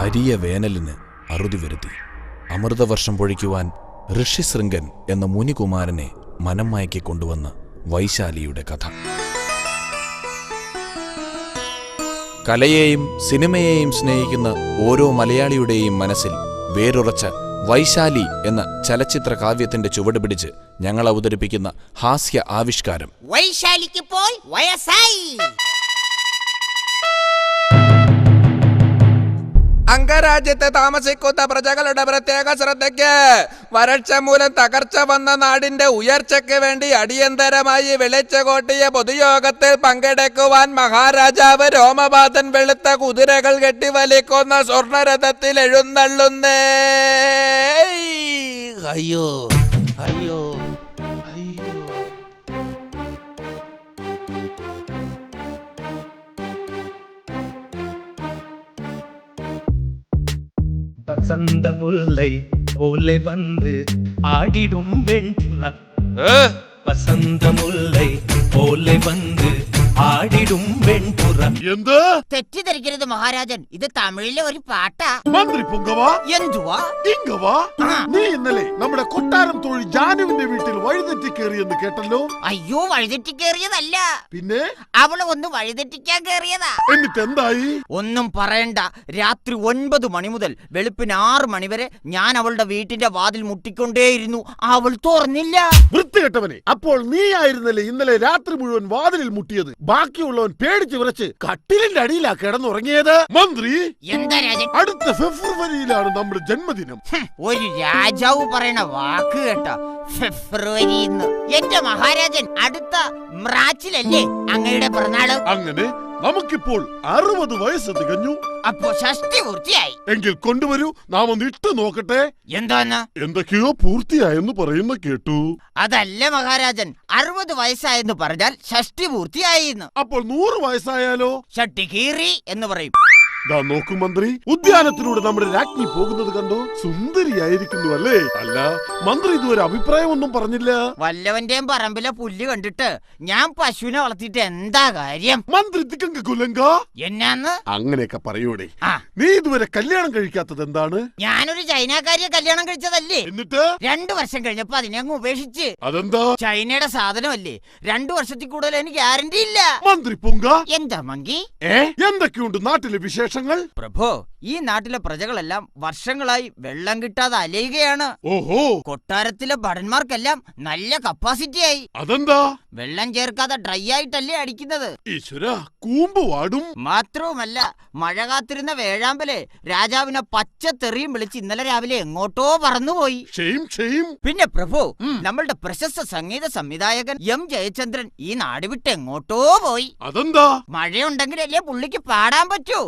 അരിയ വേനലിന് അറുതി വരുത്തി. അമൃതവർഷം പൊഴിക്കുവാൻ ഋഷ്യശൃംഗൻ എന്ന മുനികുമാരനെ മനം മയക്കി കൊണ്ടുവന്ന വൈശാലിയുടെ കഥ. കലയെയും സിനിമയെയും സ്നേഹിക്കുന്ന ഓരോ മലയാളിയുടെയും മനസ്സിൽ വേരുറച്ച വൈശാലി എന്ന ചലച്ചിത്ര കാവ്യത്തിന്റെ ചുവട് പിടിച്ച് ഞങ്ങൾ അവതരിപ്പിക്കുന്ന ഹാസ്യ ആവിഷ്കാരം വൈശാലിക്കിപ്പോൾ വയസ്സായി. അംഗരാജ്യത്ത് താമസിക്കുന്ന പ്രജകളുടെ പ്രത്യേക ശ്രദ്ധയ്ക്ക് വരൾച്ച മൂലം തകർച്ച വന്ന നാടിന്റെ ഉയർച്ചയ്ക്ക് വേണ്ടി അടിയന്തരമായി വിളിച്ചുകൂട്ടിയ പൊതുയോഗത്തിൽ പങ്കെടുക്കുവാൻ മഹാരാജാവ് രോമപാതൻ വെളുത്ത കുതിരകൾ കെട്ടിവലിക്കുന്ന സ്വർണരഥത്തിൽ എഴുന്നള്ളുന്നേ. അയ്യോ അയ്യോ வசந்த முல்லை போலே வந்து ஆடிடும் வெண்புறா. வசந்த முல்லை போலே வந்து ആടിടും വെൺപുറം. എന്ത് തെറ്റിദ്ധരിക്കരുത് മഹാരാജൻ, ഇത് തമിഴിലെ ഒരു പാട്ടാ. മന്ത്രി പൊങ്കവാ, എന്തുവാ ഇങ്ങവാ. നീ ഇന്നലെ നമ്മുടെ കൊട്ടാരം തൊഴി ജാനുവിന്റെ വീട്ടിൽ വഴിതെറ്റി കയറിയെന്ന് കേട്ടല്ലോ. അയ്യോ, വഴിതെറ്റി കേറിയതല്ല, പിന്നെ അവള് ഒന്ന് വഴിതെറ്റിക്കാൻ കേറിയതാ. എന്നിട്ട് എന്തായി? ഒന്നും പറയണ്ട. രാത്രി 9 മണി മുതൽ വെളുപ്പിന് 6 മണി വരെ ഞാൻ അവളുടെ വീട്ടിന്റെ വാതിൽ മുട്ടിക്കൊണ്ടേയിരുന്നു. അവൾ തുറന്നില്ല. വൃത്തികെട്ടവനെ, അപ്പോൾ നീ ആയിരുന്നല്ലേ ഇന്നലെ രാത്രി മുഴുവൻ വാതിലിൽ മുട്ടിയത്? ബാക്കിയുള്ളവൻ പേടിച്ച് വിറച്ച് കട്ടിലിന്റെ അടിയിലാ കിടന്നുറങ്ങിയത്. മന്ത്രി, എന്താ രാജൻ? അടുത്ത ഫെബ്രുവരിയിലാണ് നമ്മുടെ ജന്മദിനം. ഒരു രാജാവ് പറയണ വാക്ക് കേട്ട, ഫെബ്രുവരി. എന്റെ മഹാരാജൻ, അടുത്ത മ്രാച്ചിലല്ലേ അങ്ങയുടെ പിറന്നാള്? അങ്ങനെ നമുക്കിപ്പോൾ 60 വയസ്സ് തികഞ്ഞു. അപ്പോ ഷഷ്ടി പൂർത്തിയായി. എങ്കിൽ കൊണ്ടുവരൂ, നാം ഒന്ന് ഇട്ട് നോക്കട്ടെ. എന്താന്ന്? എന്തൊക്കെയോ പൂർത്തിയായെന്ന് പറയുന്ന കേട്ടു. അതല്ല മഹാരാജൻ, 60 വയസ്സായെന്ന് പറഞ്ഞാൽ ഷഷ്ടി പൂർത്തിയായി. അപ്പോൾ 100 വയസ്സായാലോ? ഷട്ടി കീറി എന്ന് പറയും. ദാ നോക്കൂ മന്ത്രി, ഉദ്യാനത്തിലൂടെ നമ്മുടെ രാജ്ഞി പോകുന്നത് കണ്ടോ? സുന്ദരിയായിരിക്കുന്നു അല്ലേ? അല്ല, മന്ത്രി ഇതുവരെ അഭിപ്രായമൊന്നും പറഞ്ഞില്ല. വല്ലവന്റെയും പറമ്പിലെ പുല്ല് കണ്ടിട്ട് ഞാൻ പശുവിനെ വളർത്തിട്ട് എന്താ കാര്യം? മന്ത്രി തിക്കങ്ക കുലങ്ക എന്നാന്ന് അങ്ങനെയൊക്കെ പറയൂടെ. ആ, നീ ഇതുവരെ കല്യാണം കഴിക്കാത്തത് എന്താണ്? ഞാനൊരു ചൈനക്കാരിയെ കല്യാണം കഴിച്ചതല്ലേ. എന്നിട്ട് 2 വർഷം കഴിഞ്ഞപ്പോ അതിനെ അങ്ങ് ഉപേക്ഷിച്ച്. അതെന്താ? ചൈനയുടെ സാധനമല്ലേ, 2 വർഷത്തിൽ കൂടുതൽ എനിക്ക് ഗ്യാരണ്ടി ഇല്ല. മന്ത്രി പൊങ്ക, എന്താ മങ്കി? എന്തൊക്കെയുണ്ട് നാട്ടിലെ വിശേഷങ്ങൾ? പ്രഭു, ഈ നാട്ടിലെ പ്രജകളെല്ലാം വർഷങ്ങളായി വെള്ളം കിട്ടാതെ അലയുകയാണ്. ഓഹോ, കൊട്ടാരത്തിലെ ഭടന്മാർക്കെല്ലാം നല്ല കപ്പാസിറ്റി ആയി. അതെന്താ? വെള്ളം ചേർക്കാതെ ഡ്രൈ ആയിട്ടല്ലേ അടിക്കുന്നത്. ഈശ്വര, കൂമ്പ് വാടും. മാത്രവുമല്ല, മഴ കാത്തിരുന്ന വേഴാമ്പലെ രാജാവിനെ പച്ചത്തെറിയും വിളിച്ച് ഇന്നലെ രാവിലെ എങ്ങോട്ടോ പറന്നുപോയി. പിന്നെ പ്രഭു, നമ്മളുടെ പ്രശസ്ത സംഗീത സംവിധായകൻ M. ജയചന്ദ്രൻ ഈ നാട് വിട്ട് എങ്ങോട്ടോ പോയി. അതെന്താ? മഴയുണ്ടെങ്കിലല്ലേ പുള്ളിക്ക് പാടാൻ പറ്റൂ.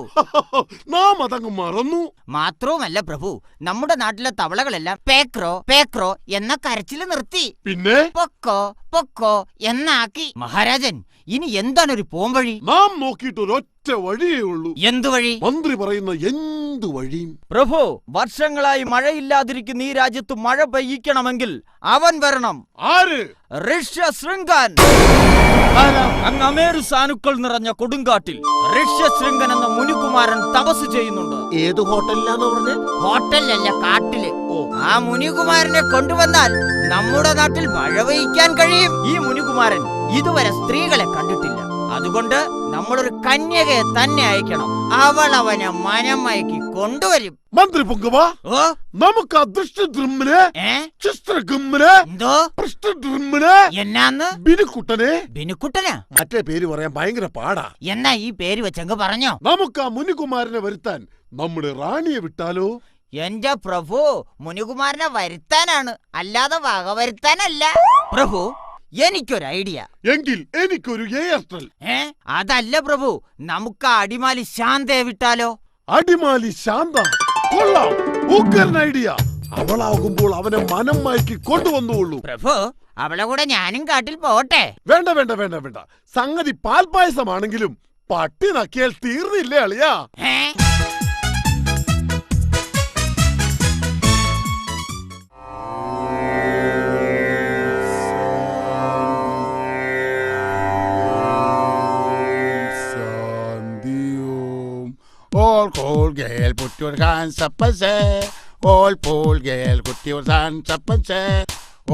നാം അതങ്ങ് മറന്നു. മാത്രവുമല്ല പ്രഭു, നമ്മുടെ നാട്ടിലെ തവളകളെല്ലാം പേക്രോ പേക്രോ എന്ന കരച്ചില് നിർത്തി. പിന്നെ പൊക്കോ പൊക്കോ എന്നാക്കി. മഹാരാജൻ, ഇനി എന്താണ് ഒരു പോംവഴി? നാം നോക്കിയിട്ട് ഒരൊറ്റ വഴിയേ ഉള്ളൂ. എന്തു വഴി? മന്ത്രി പറയുന്ന എന്തു വഴിയും. പ്രഭു, വർഷങ്ങളായി മഴയില്ലാതിരിക്കുന്ന ഈ രാജ്യത്ത് മഴ പെയ്യിക്കണമെങ്കിൽ അവൻ വരണം. ആര്? ഋഷ്യശൃംഗൻ. അങ്ങ് അമേരു സാനുക്കൾ നിറഞ്ഞ കൊടുങ്കാട്ടിൽ ഋഷ്യശൃംഗൻ എന്ന മുനികുമാരൻ തപസ് ചെയ്യുന്നുണ്ട്. ഏത് ഹോട്ടലിലാന്ന് പറഞ്ഞ്? ഹോട്ടലല്ല, കാട്ടില്. ആ മുനികുമാരനെ കൊണ്ടുവന്നാൽ നമ്മുടെ നാട്ടിൽ മഴ പെയ്യിക്കാൻ കഴിയും. ഈ മുനികുമാരൻ ഇതുവരെ സ്ത്രീകളെ കണ്ടിട്ടില്ല. അതുകൊണ്ട് നമ്മളൊരു കന്യകയെ തന്നെ അയക്കണം. അവൾ അവനെ മനം മയക്കി കൊണ്ടുവരും. മന്ത്രി പൊങ്കവാ, ഓ, നമുക്ക് അദൃഷ്ട എന്നാന്ന്? ബിനുക്കുട്ടനെ. ബിനുക്കുട്ടനാ? മറ്റേ പേര് പറയാൻ ഭയങ്കര പാടാ. എന്നാ ഈ പേര് വെച്ചങ്ങ് പറഞ്ഞോ. നമുക്ക് ആ മുനികുമാരനെ വരുത്താൻ നമ്മുടെ റാണിയെ വിട്ടാലോ? എന്റെ പ്രഭു, മുനികുമാരനെ വരുത്താനാണ്, അല്ലാതെ വകവരുത്താനല്ല. പ്രഭു, എനിക്കൊരു ഐഡിയ. എങ്കിൽ എനിക്കൊരു എയർടെൽ. അതല്ല പ്രഭു, നമുക്ക് അടിമാലി ശാന്തയെ വിട്ടാലോ? അടിമാലി ശാന്ത കൊള്ളാം, ഉഗ്രൻ ഐഡിയ. അവളാകുമ്പോൾ അവനെ മനം മയക്കി കൊണ്ടുവന്നുള്ളൂ. പ്രഭു, അവളെ കൂടെ ഞാനും കാട്ടിൽ പോട്ടെ? വേണ്ട വേണ്ട വേണ്ട വേണ്ട, സംഗതി പാൽപായസമാണെങ്കിലും പട്ടി നക്കിയാൽ തീർന്നില്ലേ അളിയാ? All cold girl put കുട്ടിയോർ ഹാൻസ് അപ്പ് സേ ഓൾ പോൾ ഗേൾ കുട്ടിയോർ hands up say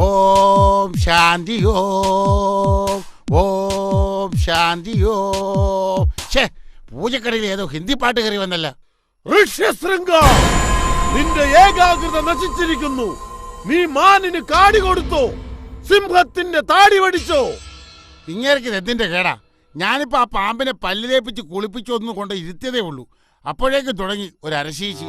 Om Shanti Om Om Shanti Om. ഛേ, പൂജക്കടയിൽ ഏതോ ഹിന്ദി പാട്ട് കയറി വന്നല്ല. ഋഷ്യശൃംഗ, നിന്റെ ഏകാഗ്രത നശിച്ചിരിക്കുന്നു. നീ മാനിന് കാടി കൊടുത്തോ, സിംഹത്തിന്റെ താടി വടിച്ചോ. ഇങ്ങേർക്ക് എന്തിന്റെ കേടാ? ഞാനിപ്പോ ആ പാമ്പിനെ പല്ല് തേപ്പിച്ച് കുളിപ്പിച്ചൊന്നും കൊണ്ട് ഇരുത്തിയതേ ഉള്ളൂ. അപ്പോഴേക്ക് തുടങ്ങി ഒരു അരശീശി.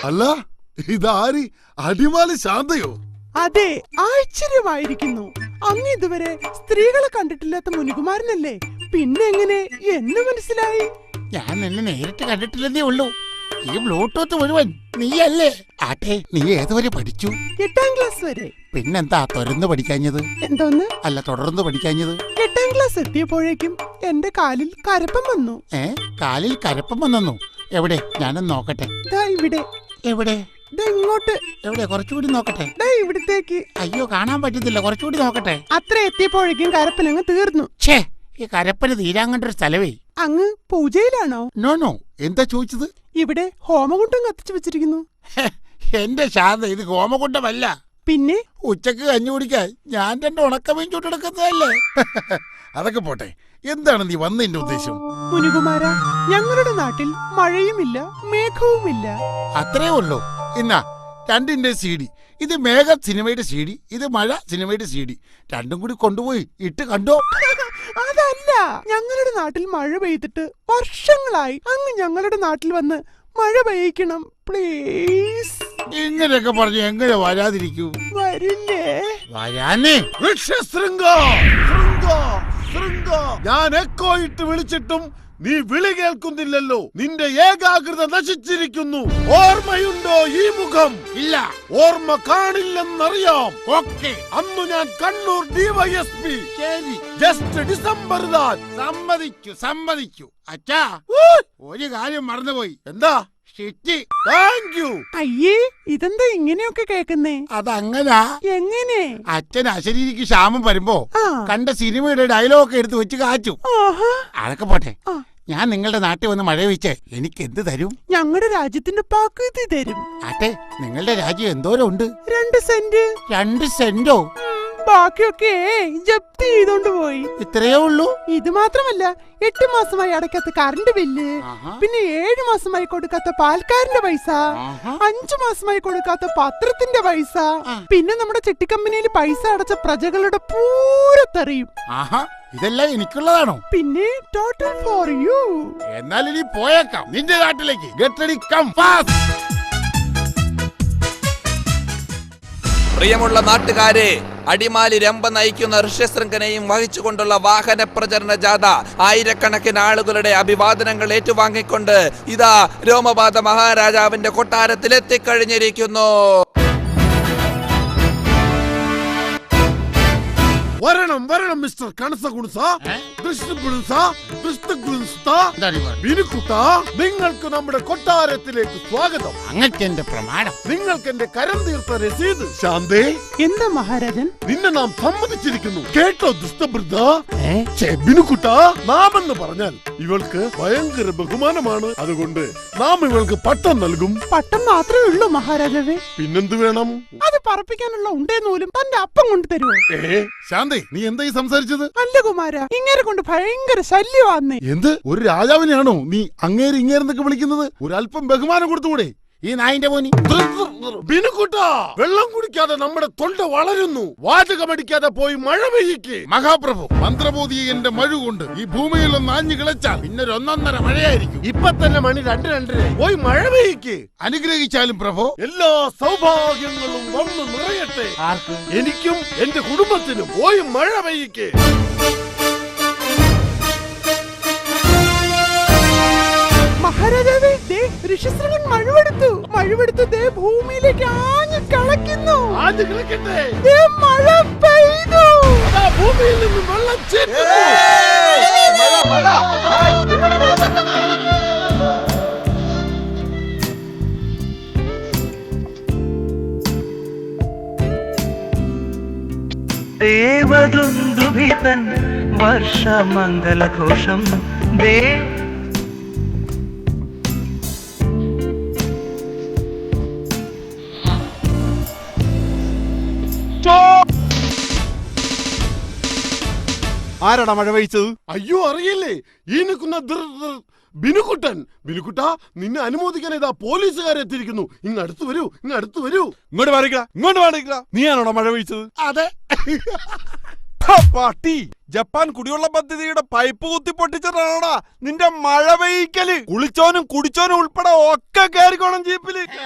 അല്ല, ഇതാരി അടിമാലി ശാന്തയോ? അതെ, ആശ്ചര്യമായിരിക്കുന്നു. അങ്ങ് ഇതുവരെ സ്ത്രീകളെ കണ്ടിട്ടില്ലാത്ത മുനികുമാരനല്ലേ? പിന്നെ എങ്ങനെ എന്ന് മനസ്സിലായി? ഞാൻ നിന്നെ നേരിട്ട് കണ്ടിട്ടില്ലെന്നേ ഉള്ളൂ. ഈ ബ്ലൂടൂത്ത് മുഴുവൻ നീയല്ലേ? ആട്ടെ, നീ ഏതുവരെ പഠിച്ചു? 8ാം ക്ലാസ് വരെ. പിന്നെന്താ തുറന്ന് പഠിക്കാഞ്ഞത്? എന്തോന്ന്? അല്ല, തുടർന്ന് പഠിക്കാഞ്ഞത്? 8ാം ക്ലാസ് എത്തിയപ്പോഴേക്കും എന്റെ കാലിൽ കരപ്പം വന്നു. കാലിൽ കരപ്പം വന്നു? എവിടെ? ഞാനൊന്ന് നോക്കട്ടെ. ദാ ഇവിടെ. എവിടെ? ദാ ഇങ്ങോട്ട്. എവിടെ? കുറച്ചുകൂടി നോക്കട്ടെ. ദാ ഇവിടത്തേക്ക്. അയ്യോ, കാണാൻ പറ്റത്തില്ല. കുറച്ചുകൂടി നോക്കട്ടെ. അത്ര എത്തിയപ്പോഴേക്കും കരപ്പനങ്ങ് തീർന്നു. ഛേ, ഈ കരപ്പന് തീരാൻ കണ്ടൊരു സ്ഥലവേ. അങ്ങ് പൂജയിലാണോ? നോ നോ, എന്താ ചോദിച്ചത്? ഇവിടെ ഹോമകുണ്ടം കത്തിച്ചു വെച്ചിരിക്കുന്നു. എന്റെ ശാന്ത, ഇത് ഹോമകുണ്ടമല്ല. പിന്നെ ഉച്ചക്ക് കഞ്ഞി കുടിക്കാൻ ഞാൻ 2 ഉണക്കമീൻ ചുട്ടെടുക്കുന്നതല്ലേ. അതൊക്കെ പോട്ടെ, എന്താണ് നീ വന്നതിന്റെ ഉദ്ദേശം? മുനികുമാര, ഞങ്ങളുടെ നാട്ടിൽ മഴയുമില്ല മേഘവുമില്ല. അത്രേ ഉള്ളൂ. ഇന്നാ 2ന്റെ CD. ഇത് മേഘ സിനിമയുടെ CD, ഇത് മഴ സിനിമയുടെ CD. രണ്ടും കൂടി കൊണ്ടുപോയി ഇട്ട് കണ്ടോ? അതല്ല, ഞങ്ങളുടെ നാട്ടിൽ മഴ പെയ്തിട്ട് വർഷങ്ങളായി. അങ്ങ് ഞങ്ങളുടെ നാട്ടിൽ വന്ന് മഴ പെയ്യിക്കണം പ്ലീസ്. ഇങ്ങനെയൊക്കെ പറഞ്ഞു എങ്ങനെ വരാതിരിക്കൂ? വരില്ലേ? വരാനേ. ഞാൻ എക്കോ ഇട്ട് വിളിച്ചിട്ടും നീ വിളി കേൾക്കുന്നില്ലല്ലോ. നിന്റെ ഏകാഗ്രത നശിച്ചിരിക്കുന്നു. ഓർമ്മയുണ്ടോ ഈ മുഖം? ഇല്ല. ഓർമ്മ കാണില്ലെന്നറിയാം. ഓക്കെ, അന്ന് ഞാൻ കണ്ണൂർ DYSP. ശരി, ജസ്റ്റ് ഡിസംബർ താൻ. സമ്മതിച്ചു. അച്ഛാ, ഒരു കാര്യം മറന്നുപോയി. എന്താ? ഷിറ്റ്. Thank you. അയ്യേ, ഇതെന്താ ഇങ്ങനെയൊക്കെ കേക്കുന്നേ? അതങ്ങനാ. എങ്ങനെ? അച്ഛൻ അശരീരിക്ക് ക്ഷാമം വരുമ്പോ ആ. കണ്ട സിനിമയുടെ ഡയലോഗ് എടുത്ത് വെച്ച് കാച്ചു. ആഹാ. അതൊക്കെ പോട്ടെ. ആ. ഞാൻ നിങ്ങളുടെ നാട്ടിൽ വന്ന് മഴ വെച്ചേ എനിക്ക് എന്ത് തരും? ഞങ്ങളുടെ രാജ്യത്തിന്റെ പകുതി തരും. ആട്ടെ, നിങ്ങളുടെ രാജ്യം എന്തോരം ഉണ്ട്? 2 സെന്റ്. 2 സെന്റോ? ബാക്കിയൊക്കെ ജപ്തി ചെയ്തോണ്ട് പോയി. ഇത്രയേ ഉള്ളൂ? ഇത് മാത്രമല്ല, 8 മാസമായി അടയ്ക്കാത്ത കറണ്ട് ബില്ല്, ആഹാ. പിന്നെ 7 മാസമായി കൊടുക്കാത്ത പാൽക്കാരന്റെ പൈസ, ആഹാ. 5 മാസമായി കൊടുക്കാത്ത പത്രത്തിന്റെ പൈസ, ആ. പിന്നെ നമ്മുടെ ചെട്ടിക്കമ്പനിയിൽ പൈസ അടച്ച പ്രജകളുടെ പൂരത്തെറിയും. ആഹാ, ഇതെല്ലാം എനിക്കുള്ളതാണോ? പിന്നെ ടോട്ടൽ ഫോർ യു. എന്നാൽ ഇനി പോയേക്കാം നിന്റെ നാട്ടിലേക്ക്. Get ready, come fast. പ്രിയമുള്ള നാട്ടുകാരെ, അടിമാലി രംഭ നയിക്കുന്ന ഋഷ്യശൃംഖനെയും വഹിച്ചുകൊണ്ടുള്ള വാഹന പ്രചരണ ജാഥ ആയിരക്കണക്കിന് ആളുകളുടെ അഭിവാദനങ്ങൾ ഏറ്റുവാങ്ങിക്കൊണ്ട് ഇതാ രോമപാത മഹാരാജാവിന്റെ കൊട്ടാരത്തിൽ എത്തിക്കഴിഞ്ഞിരിക്കുന്നു. വരണം മിസ്റ്റർ കണസകുണസ, കൃഷ്ണകുണസ, കൃഷ്ണകുണസ, ബിനുക്കുട്ട, നിങ്ങൾക്ക് നമ്മുടെ കൊട്ടാരത്തിലേക്ക് സ്വാഗതം. അങ്ങക്ക് എന്റെ പ്രമാണം. നിങ്ങൾക്ക് എന്റെ കരം തീർത്ത രസീത്. ശാന്തേ, എന്താ മഹാരാജൻ? നിന്നെ നാം സമ്മതിച്ചിരിക്കുന്നു. കേട്ടോ ദുഷ്ടബൃദ്ധ? ബിനുക്കുട്ട, നാം എന്ന് പറഞ്ഞാൽ ഇവൾക്ക് ഭയങ്കര ബഹുമാനമാണ്. അതുകൊണ്ട് നാം ഇവൾക്ക് പട്ടം നൽകും. പട്ടം മാത്രമേ ഉള്ളൂ മഹാരാജാവേ. പിന്നെന്ത് വേണം? അത് പറപ്പിക്കാനുള്ള ഉണ്ടേ നൂലും തന്റെ അപ്പം കൊണ്ട് തരുമോ? ശാന്തേ, നീ എന്തായി സംസാരിച്ചത്? അല്ല കുമാര, ഇങ്ങനെ കൊണ്ട് ഭയങ്കര ശല്യമാന്നേ. എന്ത്? ഒരു രാജാവിനെയാണോ നീ അങ്ങേര് ഇങ്ങേരെന്നൊക്കെ വിളിക്കുന്നത്? ഒരല്പം ബഹുമാനം കൊടുത്തുകൂടെ? ഈ നായിന്റെ പോനി. ബിനുക്കുട്ടാ, വെള്ളം കുടിക്കാതെ നമ്മുടെ തൊണ്ട വളരുന്നു. വാചകമടിക്കാതെ പോയി മഴ പെയ്യിക്ക്. മഹാപ്രഭു, മന്ത്രബോധി എന്റെ മഴ കൊണ്ട് ഈ ഭൂമിയിൽ ഒന്ന് ആഞ്ഞു കിളച്ചാൽ പിന്നെ 1.5 മഴയായിരിക്കും. ഇപ്പൊ തന്നെ മണി 2:02. പോയി മഴ പെയ്യിക്ക്. അനുഗ്രഹിച്ചാലും പ്രഭു. എല്ലാ സൗഭാഗ്യങ്ങളും വന്നു നിറയട്ടെ. ആർക്ക്? എനിക്കും എന്റെ കുടുംബത്തിനും. പോയി മഴ പെയ്യിക്ക്. മഹാരാജാവേ, ദേ ഋഷിശൃംഗൻ മഴവെടുത്തു ദേ ഭൂമിയിലേക്ക് ആഞ്ഞു കളയ്ക്കുന്നു. ആദ്യം കളിക്കട്ടെ. ദേ മഴ പെയ്തു. അതാ ഭൂമിയിൽ നിന്ന് വെള്ളം ചീറ്റുന്നു. ദേവദുന്ദുഭിതൻ വർഷമംഗലഘോഷം ദേ ആരാടാ മഴ പെയ്ച്ചത്? അയ്യോ അറിയില്ലേ, ഈ നിൽക്കുന്ന ബിനുക്കുട്ടൻ. ബിനുക്കുട്ട, നിന്നെ അനുമോദിക്കാൻ ഇതാ പോലീസുകാരെത്തിയിരിക്കുന്നു. ഇങ്ങടുത്ത് വരൂ. ഇങ്ങോട്ട് മാറിക്ക. നീയാണോടാ മഴ പെയ്ച്ചത്? അതെ. പാട്ടി, ജപ്പാൻ കുടിവെള്ള പദ്ധതിയുടെ പൈപ്പ് കുത്തി പൊട്ടിച്ചിട്ടാണോടാ നിന്റെ മഴ പെയ്ക്കല്? കുളിച്ചോനും കുടിച്ചോനും ഉൾപ്പെടെ ഒക്കെ കയറിക്കോണം ജീപ്പില്.